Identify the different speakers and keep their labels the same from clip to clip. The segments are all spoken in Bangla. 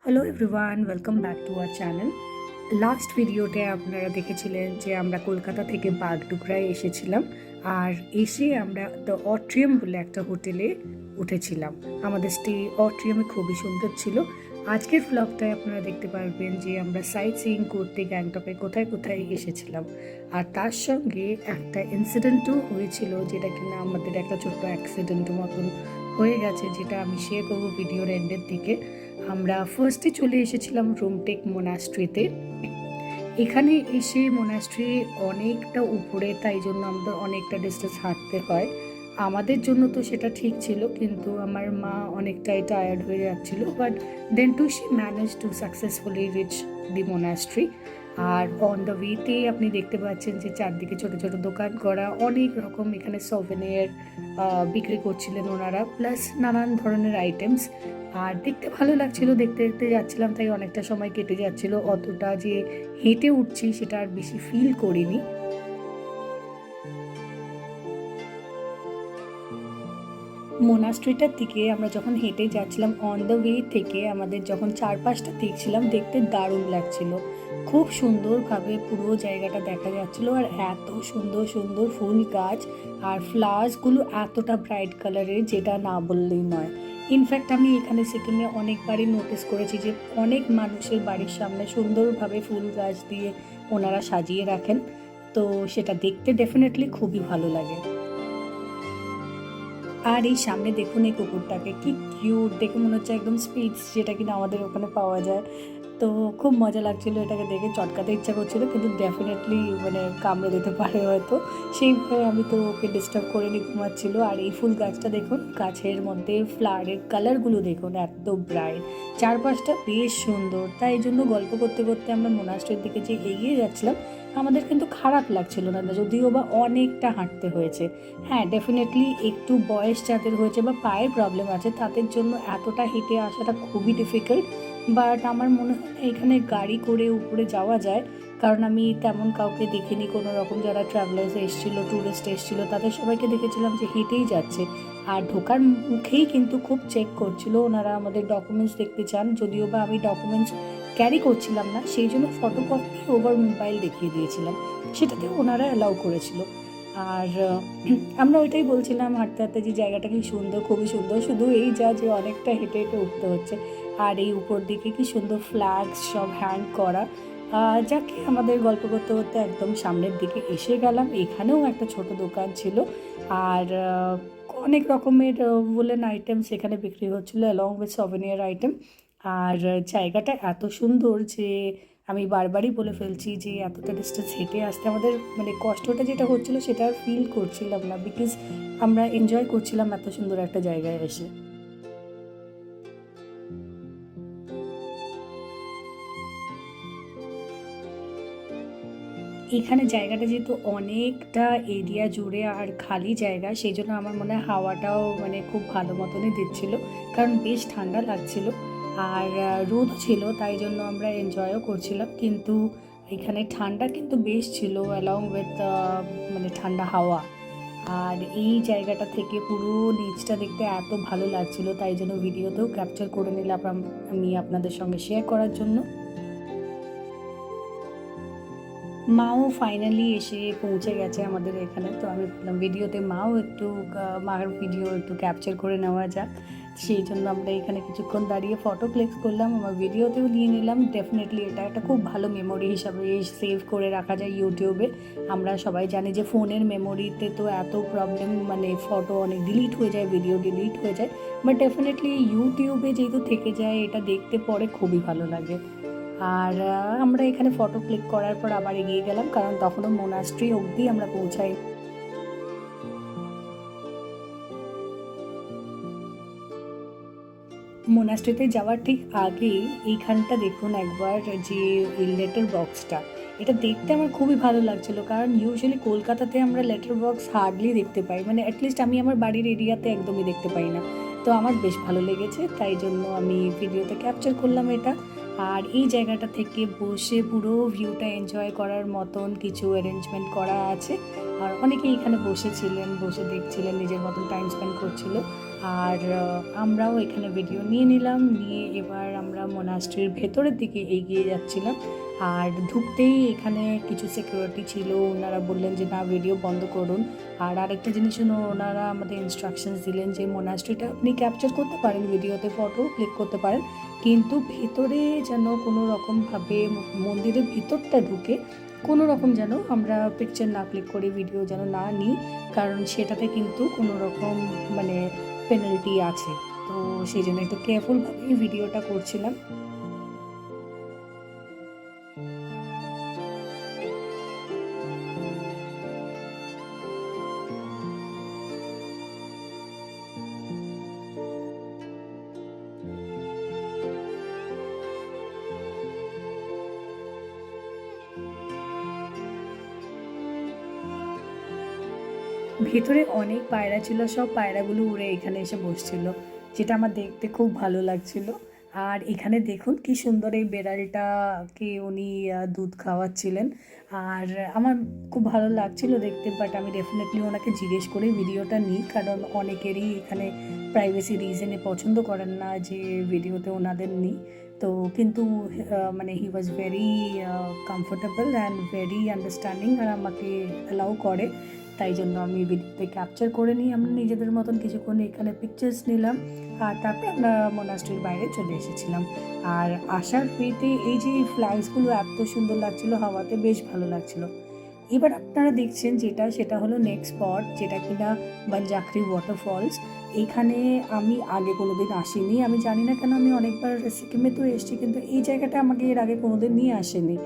Speaker 1: Hello everyone, welcome back to our channel. Last ভিডিওতে আপনারা দেখেছিলেন যে আমরা কলকাতা থেকে বাগডোগরায় এসেছিলাম, আর এসে আমরা দ্য অট্রিয়াম বলে একটা হোটেলে উঠেছিলাম। আমাদের স্টে অট্রিয়ামে খুবই সুন্দর ছিল। আজকের ভ্লগটায় আপনারা দেখতে পারবেন যে আমরা সাইট সিইং করতে গ্যাংটকে কোথায় কোথায় এসেছিলাম, আর তার সঙ্গে একটা ইনসিডেন্টও হয়েছিল, যেটা কিনা আমাদের একটা ছোট্ট অ্যাক্সিডেন্ট মতন হয়ে গেছে, যেটা আমি শেয়ার করবো ভিডিওর এন্ডের দিকে। আমরা ফার্স্টে চলে এসেছিলাম রুমটেক মোনাস্ট্রিতে। এখানে এসে মোনাস্ট্রি অনেকটা উপরে, তাই জন্য আমাদের অনেকটা ডিস্টেন্স হাঁটতে হয়। আমাদের জন্য তো সেটা ঠিক ছিল, কিন্তু আমার মা অনেকটাই টায়ার্ড হয়ে যাচ্ছিল, but then too she manage to successfully reach the monastery. আর অন দ্য ওয়েতে আপনি দেখতে পাচ্ছেন যে চারদিকে ছোট ছোট দোকান করা, অনেক রকম এখানে সভেনিয়ার বিক্রি করছিলেন ওনারা, প্লাস নানান ধরনের আইটেমস। আর দেখতে ভালো লাগছিল, দেখতে দেখতে যাচ্ছিলাম, তাই অনেকটা সময় কেটে যাচ্ছিল। অতটা যে হেঁটে উঠছি সেটা আর বেশি ফিল করিনি। মোনাস্ট্রিটার দিকে আমরা যখন হেঁটে যাচ্ছিলাম, অন দ্য ওয়ে থেকে আমাদের যখন চারপাশটা দেখছিলাম, দেখতে দারুণ লাগছিল। খুব সুন্দরভাবে পুরো জায়গাটা দেখা যাচ্ছিল, আর এত সুন্দর সুন্দর ফুল গাছ আর ফ্লাওয়ার্সগুলো এতটা ব্রাইট কালারের, যেটা না বললেই নয়। ইনফ্যাক্ট আমি এখানে সিকিমে অনেকবারই নোটিস করেছি যে অনেক মানুষের বাড়ির সামনে সুন্দরভাবে ফুল গাছ দিয়ে ওনারা সাজিয়ে রাখেন। তো সেটা দেখতে ডেফিনেটলি খুবই ভালো লাগে। আর এই সামনে দেখুন এই কুকুরটাকে, কি কিউট দেখে, মনে হচ্ছে একদম স্পিটস, যেটা কিনা আমাদের ওখানে পাওয়া যায়। তো খুব মজা লাগছিল এটাকে দেখে, চটকাতে ইচ্ছা করছিল, কিন্তু ডেফিনেটলি মানে কামড়ে দিতে পারে হয়তো, সেইভাবে আমি তো ওকে ডিস্টার্ব করে নি, ঘুমাচ্ছিল। আর এই ফুল গাছটা দেখুন, গাছের মধ্যে ফ্লাওয়ারের কালারগুলো দেখুন এত ব্রাইট, চারপাশটা বেশ সুন্দর। তাই এই জন্য গল্প করতে করতে আমরা মোনাস্ট্রির দিকে যে এগিয়ে যাচ্ছিলাম, আমাদের কিন্তু খারাপ লাগছিল না, যদিও বা অনেকটা হাঁটতে হয়েছে। হ্যাঁ, ডেফিনেটলি একটু বয়স যাদের হয়েছে বা পায়ের প্রবলেম আছে, তাদের জন্য এতটা হেঁটে আসাটা খুবই ডিফিকাল্ট। বাট আমার মনে হয় না এখানে গাড়ি করে উপরে যাওয়া যায়, কারণ আমি তেমন কাউকে দেখিনি কোনো রকম, যারা ট্রাভেলার্স এসেছিলো, ট্যুরিস্ট এসেছিলো, তাদের সবাইকে দেখেছিলাম যে হেঁটেই যাচ্ছে। আর ঢোকার মুখেই কিন্তু খুব চেক করছিল ওনারা, আমাদের ডকুমেন্টস দেখতে চান, যদিও বা আমি ডকুমেন্টস ক্যারি করছিলাম না, সেই জন্য ফটোকপি ওভার মোবাইল দেখিয়ে দিয়েছিলাম, সেটাতে ওনারা অ্যালাউ করেছিল। আর আমরা ওইটাই বলছিলাম হাঁটতে হাঁটতে যে জায়গাটা কি সুন্দর, খুবই সুন্দর, শুধু এই যা যে অনেকটা হেঁটে হেঁটে উঠতে হচ্ছে। আর এই উপর দিকে কি সুন্দর ফ্ল্যাগস সব হ্যাং করা। যাকে আমাদের গল্প করতে করতে একদম সামনের দিকে এসে গেলাম। এখানেও একটা ছোট দোকান ছিল, আর অনেক রকমের উলেন আইটেম সেখানে বিক্রি হচ্ছিলো, অ্যালং উইথ সভেনিয়ার আইটেম। আর জায়গাটা এত সুন্দর যে আমি বারবারই বলে ফেলছি যে এতটা ডিস্টেন্স হেঁটে আসতে আমাদের মানে কষ্টটা যেটা হচ্ছিলো সেটা আর ফিল করছিলাম না, বিকজ আমরা এনজয় করছিলাম এত সুন্দর একটা জায়গায় এসে। এখানে জায়গাটা যেহেতু অনেকটা এরিয়া জুড়ে আর খালি জায়গা, সেই জন্য আমার মনে হয় হাওয়াটাও মানে খুব ভালো মতনই দিচ্ছিল, কারণ বেশ ঠান্ডা লাগছিল। আর রোদও ছিল, তাই জন্য আমরা এনজয়ও করছিলাম। কিন্তু এখানে ঠান্ডা কিন্তু বেশ ছিল, অ্যালং উইথ মানে ঠান্ডা হাওয়া। আর এই জায়গাটা থেকে পুরো নিচটা দেখতে এত ভালো লাগছিল, তাই জন্য ভিডিওতেও ক্যাপচার করে নিলাম আমি আপনাদের সঙ্গে শেয়ার করার জন্য। মাও ফাইনালি এসে পৌঁছে গেছে আমাদের এখানে, তো আমি ভাবলাম ভিডিওতে মাও একটু মার ভিডিও একটু ক্যাপচার করে নেওয়া যাক, সেই জন্য আমরা এখানে কিছুক্ষণ দাঁড়িয়ে ফটো ক্লিক করলাম, আমার ভিডিওতেও নিয়ে নিলাম। ডেফিনেটলি এটা একটা খুব ভালো মেমোরি হিসাবে সেভ করে রাখা যায় ইউটিউবে। আমরা সবাই জানি যে ফোনের মেমোরিতে তো এত প্রবলেম, মানে ফটো অনেক ডিলিট হয়ে যায়, ভিডিও ডিলিট হয়ে যায়, বাট ডেফিনেটলি ইউটিউবে যেহেতু থেকে যায়, এটা দেখতে পরে খুবই ভালো লাগে। আর আমরা এখানে ফটো ক্লিক করার পর আবার এগিয়ে গেলাম, কারণ তখনও মোনাস্ট্রি অবধি আমরা পৌঁছাই। মোনাস্ট্রিতে যাওয়ার ঠিক আগেই এইখানটা দেখুন একবার, যে লেটার বক্সটা, এটা দেখতে আমার খুবই ভালো লাগছিল, কারণ ইউজুয়ালি কলকাতাতে আমরা লেটার বক্স হার্ডলি দেখতে পাই, মানে অ্যাটলিস্ট আমি আমার বাড়ির এরিয়াতে একদমই দেখতে পাই না। তো আমার বেশ ভালো লেগেছে, তাই জন্য আমি ভিডিওতে ক্যাপচার করলাম এটা। আর এই জায়গাটা থেকে বসে পুরো ভিউটা এনজয় করার মতন কিছু অ্যারেঞ্জমেন্ট করা আছে, আর অনেকেই এখানে বসেছিলেন, বসে দেখছিলেন, নিজের মতন টাইম স্পেন্ড করছিল। আর আমরাও এখানে ভিডিও নিয়ে নিলাম, নিয়ে এবার আমরা মোনাস্ট্রির ভেতরের দিকে এগিয়ে যাচ্ছিলাম। আর ঢুকতেই এখানে কিছু সিকিউরিটি ছিল, ওনারা বললেন যে না ভিডিও বন্ধ করুন। আর আরেকটা জিনিস ওনারা আমাদের ইনস্ট্রাকশনস দিলেন যে মোনাস্ট্রিটা আপনি ক্যাপচার করতে পারেন, ভিডিওতে ফটো ক্লিক করতে পারেন, কিন্তু ভেতরে যেন কোনো রকমভাবে মন্দিরের ভিতরটা ঢুকে কোনো রকম যেন আমরা পিকচার না ক্লিক করি, ভিডিও যেন না নিই, কারণ সেটাতে কিন্তু কোনো রকম মানে পেনাল্টি আছে। তো সেই জন্য একটু কেয়ারফুলভাবেই ভিডিওটা করছিলাম। ভেতরে অনেক পায়রা ছিল, সব পায়রাগুলো উড়ে এখানে এসে বসছিল, যেটা আমার দেখতে খুব ভালো লাগছিল। আর এখানে দেখুন কি সুন্দর এই বেড়ালটাকে উনি দুধ খাওয়াচ্ছিলেন। আর আমার খুব ভালো লাগছিল দেখতে, বাট আমি ডেফিনেটলি ওনাকে জিজ্ঞেস করে ভিডিওটা নিই, কারণ অনেকেরই এখানে প্রাইভেসি রিজনে পছন্দ করেন না যে ভিডিওতে ওনাদের নিই। তো কিন্তু মানে he was very comfortable and very understanding, আর আমাকে অ্যালাউ করে, তাই জন্য আমি ভিডিওতে ক্যাপচার করে নিই। আমরা নিজেদের মতন কিছুক্ষণ এখানে পিকচার্স নিলাম, আর তারপরে আমরা মোনাস্ট্রির বাইরে চলে এসেছিলাম। আর আসার ওয়েতে এই যে ফ্ল্যাগসগুলো এত সুন্দর লাগছিল হাওয়াতে, বেশ ভালো লাগছিল। এবার আপনারা দেখছেন যেটা, সেটা হলো নেক্সট স্পট, যেটা কিনা বানজাখরি ওয়াটারফলস। এইখানে আমি আগে কোনোদিন আসিনি, আমি জানি না কেন, আমি অনেকবার সিকিমে তো এসেছি, কিন্তু এই জায়গাটা আমাকে এর আগে কোনোদিন নিয়ে আসেনি।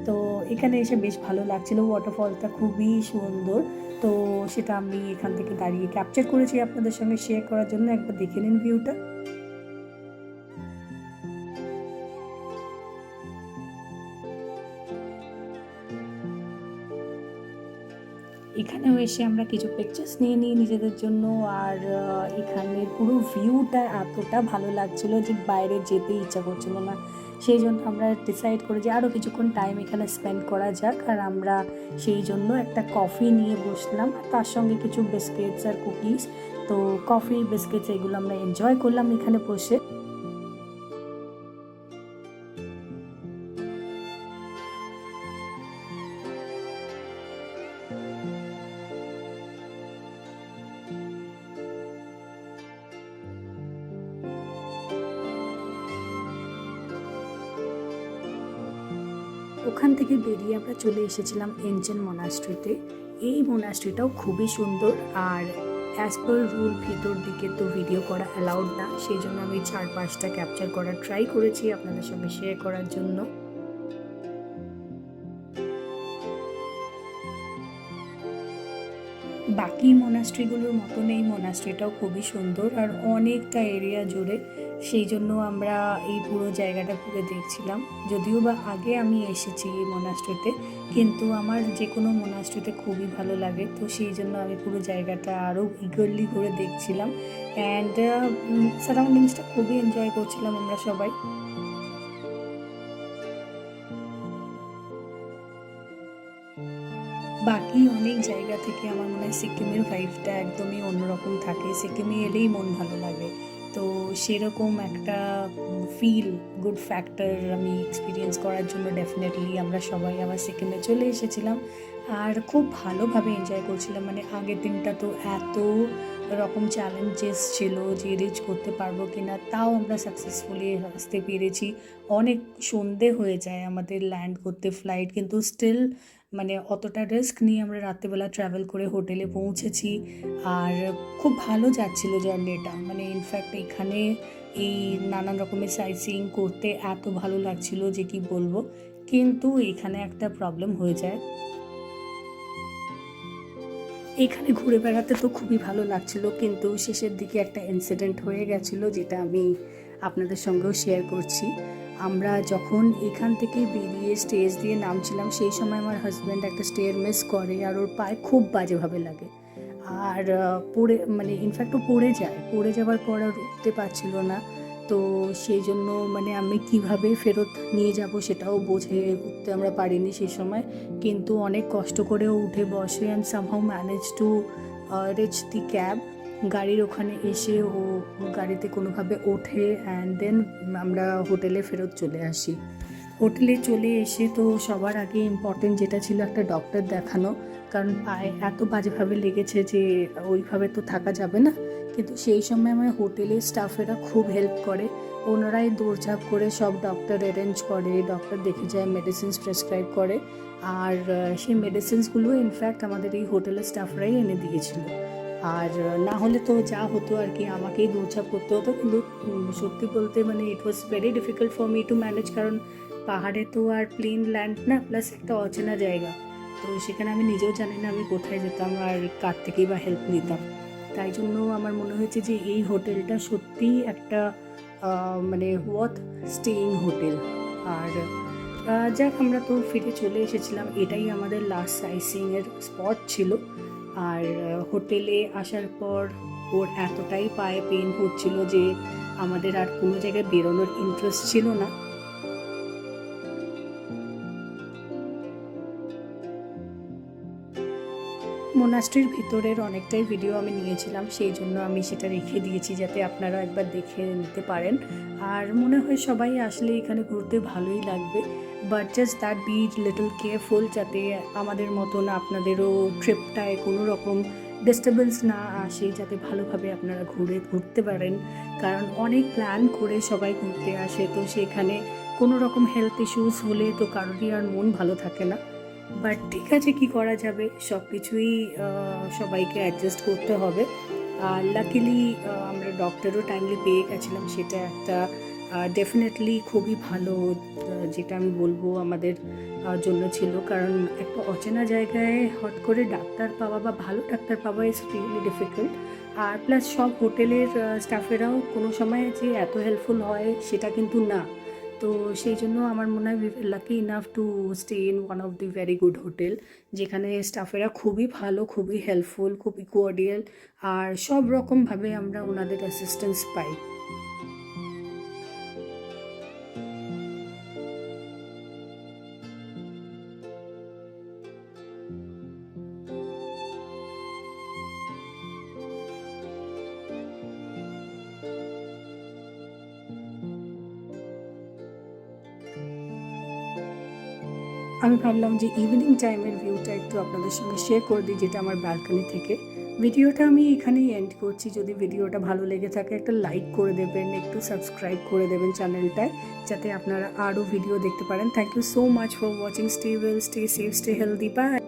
Speaker 1: তো এখানে এসে বেশ ভালো লাগছিল, ওয়াটারফলটা খুবই সুন্দর। তো সেটা আমি এখান থেকে দাঁড়িয়ে ক্যাপচার করেছি আপনাদের সঙ্গে শেয়ার করার জন্য, একবার দেখে নিন ভিউটা। এখানেও এসে আমরা কিছু পিকচার্স নিয়ে নিই নিজেদের জন্য। আর এখানের পুরো ভিউটা এতটা ভালো লাগছিল যে বাইরে যেতে ইচ্ছা করছিল না, সেই জন্য আমরা ডিসাইড করি যে আরও কিছুক্ষণ টাইম এখানে স্পেন্ড করা যাক। আর আমরা সেই জন্য একটা কফি নিয়ে বসলাম, আর তার সঙ্গে কিছু বিস্কিটস আর কুকিজ। তো কফি বিস্কিটস এগুলো আমরা এনজয় করলাম এখানে বসে। ওখান থেকে বেরিয়ে আমরা চলে এসেছিলাম এনচেন মোনাস্ট্রিতে। এই মোনাস্ট্রিটাও খুবই সুন্দর, আর অ্যাজ পার রুল ভিতর দিকে তো ভিডিও করা অ্যালাউড না, সেই জন্য আমি চারপাশটা ক্যাপচার করার ট্রাই করেছি আপনাদের সঙ্গে শেয়ার করার জন্য। বাকি মোনাস্ট্রিগুলোর মতন এই মোনাস্ট্রিটাও খুবই সুন্দর, আর অনেকটা এরিয়া জুড়ে, সেই জন্য আমরা এই পুরো জায়গাটা ঘুরে দেখছিলাম। যদিও বা আগে আমি এসেছি এই মোনাস্ট্রিতে, কিন্তু আমার যে কোনো মোনাস্ট্রিতে খুবই ভালো লাগে, তো সেই জন্য আমি পুরো জায়গাটা আরও ইগারলি করে দেখছিলাম। অ্যান্ড সারাউন্ডিংসটা খুবই এনজয় করছিলাম আমরা সবাই। বাকি অনেক জায়গা থেকে আমার মনে হয় সিকিমের ভাইবটা একদমই অন্যরকম থাকে, সিকিমে এলেই মন ভালো লাগে। তো সেরকম একটা ফিল, গুড ফ্যাক্টর আমি এক্সপিরিয়েন্স করার জন্য ডেফিনেটলি আমরা সবাই আবার সিকিমে চলে এসেছিলাম। আর খুব ভালোভাবে এনজয় করছিলাম, মানে আগের দিনটা তো এত রকম চ্যালেঞ্জেস ছিল যে রিচ করতে পারবো কি না, তাও আমরা সাকসেসফুলি আসতে পেরেছি। অনেক সন্ধে হয়ে যায় আমাদের ল্যান্ড করতে ফ্লাইট, কিন্তু স্টিল মানে অতটা রিস্ক নিয়ে আমরা রাত্রেবেলা ট্রাভেল করে হোটেলে পৌঁছেছি। আর খুব ভালো যাচ্ছিল জার্নিটা, মানে ইনফ্যাক্ট এখানে এই নানান রকমের সাইট সিইং করতে এত ভালো লাগছিল যে কি বলবো। কিন্তু এখানে একটা প্রবলেম হয়ে যায়, এখানে ঘুরে বেড়াতে তো খুবই ভালো লাগছিল, কিন্তু শেষের দিকে একটা ইনসিডেন্ট হয়ে গেছিলো, যেটা আমি আপনাদের সঙ্গেও শেয়ার করছি। আমরা যখন এখান থেকে বেরিয়ে স্টেজ দিয়ে নামছিলাম, সেই সময় আমার হাজব্যান্ড একটা স্টেয়ার মিস করে, আর ওর পায়ে খুব বাজেভাবে লাগে। আর পড়ে, মানে ইনফ্যাক্ট ও পড়ে যায়, পড়ে যাওয়ার পর আর উঠতে পারছিল না। তো সেই জন্য মানে আমি কিভাবে ফেরত নিয়ে যাব সেটাও বুঝে উঠতে আমরা পারিনি সেই সময়, কিন্তু অনেক কষ্ট করেও উঠে বসে and somehow manage to reach the cab. গাড়ির ওখানে এসে ও গাড়িতে কোনোভাবে ওঠে অ্যান্ড দেন আমরা হোটেলে ফেরত চলে আসি। হোটেলে চলে এসে তো সবার আগে ইম্পর্টেন্ট যেটা ছিল একটা ডক্টর দেখানো, কারণ পায়ে এত বাজেভাবে লেগেছে যে ওইভাবে তো থাকা যাবে না। কিন্তু সেই সময় আমার হোটেলের স্টাফেরা খুব হেল্প করে, ওনারাই দৌড়ঝাঁপ করে সব ডক্টর অ্যারেঞ্জ করে, ডক্টর দেখে যায়, মেডিসিনস প্রেসক্রাইব করে। আর সেই মেডিসিনসগুলো ইনফ্যাক্ট আমাদের এই হোটেলের স্টাফরাই এনে দিয়েছিল। আর না হলে তো যা হতো আর কি, আমাকেই দৌড়ঝাঁপ করতে হতো। কিন্তু সত্যি বলতে মানে it was very difficult for me to manage, কারণ পাহাড়ে তো আর প্লেন ল্যান্ড না, প্লাস একটা অচেনা জায়গা। তো সেখানে আমি নিজেও জানি না আমি কোথায় যেতাম আর কার থেকেই বা হেল্প নিতাম। তাই জন্য আমার মনে হয়েছে যে এই হোটেলটা সত্যিই একটা মানে ওয়ার্থ স্টেইং হোটেল। আর যাক, আমরা তো ফিরে চলে এসেছিলাম, এটাই আমাদের লাস্ট সাইটসিইংয়ের স্পট ছিল। আর হোটেলে আসার পর ওর এতটাই পায়ে পেন হচ্ছিল যে আমাদের আর কোনো জায়গায় বেরোনোর ইন্টারেস্ট ছিল না। মোনাস্ট্রির ভিতরের অনেকটাই ভিডিও আমি নিয়েছিলাম, সেই জন্য আমি সেটা রেখে দিয়েছি যাতে আপনারা একবার দেখে নিতে পারেন। আর মনে হয় সবাই আসলে এখানে ঘুরতে ভালোই লাগবে, but just that B little careful, যাতে আমাদের মতন আপনাদেরও ট্রিপটায় কোনো রকম ডিস্টারবেন্স না আসে, যাতে ভালোভাবে আপনারা ঘুরতে পারেন। কারণ অনেক প্ল্যান করে সবাই ঘুরতে আসে, তো সেখানে কোনো রকম হেলথ ইস্যুস হলে তো কারোরই আর মন ভালো থাকে না। বাট ঠিক আছে, কী করা যাবে, সব কিছুই সবাইকে অ্যাডজাস্ট করতে হবে। আর লাকিলি আমরা ডক্টরও টাইমলি পেয়ে গেছিলাম, সেটা একটা ডেফিনেটলি খুবই ভালো, যেটা আমি বলবো আমাদের জন্য ছিল। কারণ একটা অচেনা জায়গায় হট করে ডাক্তার পাওয়া বা ভালো ডাক্তার পাওয়া ইজ রিয়েলি ডিফিকাল্ট। আর প্লাস সব হোটেলের স্টাফেরাও কোনো সময় যে এত হেল্পফুল হয় সেটা কিন্তু না। তো সেই জন্য আমার মনে হয় we were lucky enough to stay in one of the very good hotel, যেখানে স্টাফেরা খুবই ভালো, খুবই হেল্পফুল, খুবই কোঅর্ডিয়াল, আর সব রকমভাবে আমরা ওনাদের অ্যাসিস্ট্যান্স পাই। আমি ভাবলাম যে ইভিনিং টাইমের ভিউটা একটু আপনাদের সঙ্গে শেয়ার করে দিই, যেটা আমার ব্যালকনি থেকে। ভিডিওটা আমি এখানেই এন্ড করছি। যদি ভিডিওটা ভালো লেগে থাকে একটা লাইক করে দেবেন, একটু সাবস্ক্রাইব করে দেবেন চ্যানেলটায়, যাতে আপনারা আরও ভিডিও দেখতে পারেন। Thank you so much for watching. Stay well, stay safe, stay healthy, by.